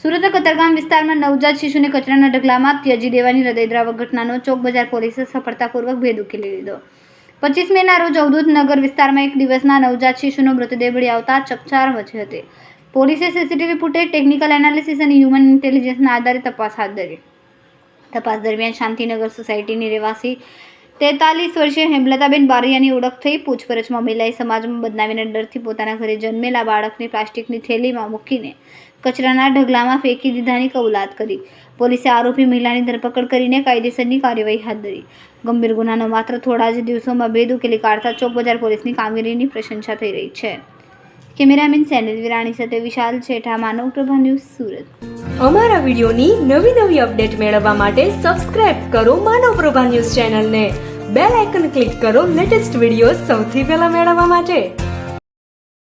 સુરત કતારગામ વિસ્તારમાં નવજાત શિશુને કચરાના ઢગલામાં ત્યજી દેવાની હૃદયદ્રાવક ઘટનાનો ચોક બજાર પોલીસે સફળતાપૂર્વક ભેદ ઉકેલી લીધો। 25 મેના રોજ અવધૂત નગર વિસ્તારમાં એક દિવસના નવજાત શિશુનો મૃતદેહ મળી આવતા ચકચાર મચી હતી। પોલીસે સીસીટીવી ફૂટેજ, ટેકનિકલ એનાલિસિસ અને હ્યુમન ઇન્ટેલિજન્સના આધારે તપાસ હાથ ધરી। તપાસ દરમિયાન શાંતિનગર સોસાયટીની રહેવાસી 43 વર્ષીય હેમલતાબેન બારૈયાની ઓળખ થઈ। પૂછપરછમાં મહિલાએ સમાજમાં બદનામીના ડરથી પોતાના ઘરે જન્મેલા બાળકને પ્લાસ્ટિકની થેલીમાં મૂકીને કચરાના ઢગલામાં ફેંકી દીધાની કબૂલાત કરી। પોલીસે આરોપી મહિલાની ધરપકડ કરીને કાયદેસરની કાર્યવાહી હાથ ધરી। ગંભીર ગુનાનો માત્ર થોડા જ દિવસોમાં ભેદ ઉકેલી કાઢતા ચોક બજાર પોલીસની કામગીરીની પ્રશંસા થઈ રહી છે। કેમેરામેન સેનિલ વિરાણી સાથે વિશાલ છેઠા, માનવ પ્રભા ન્યૂઝ, સુરત। અમારા વિડિયોની નવી અપડેટ મેળવવા માટે સબસ્ક્રાઇબ કરો માનવ પ્રભા ન્યૂઝ ચેનલને। બેલ આઇકન ક્લિક કરો લેટેસ્ટ વિડિયો સૌથી પહેલા મેળવવા માટે।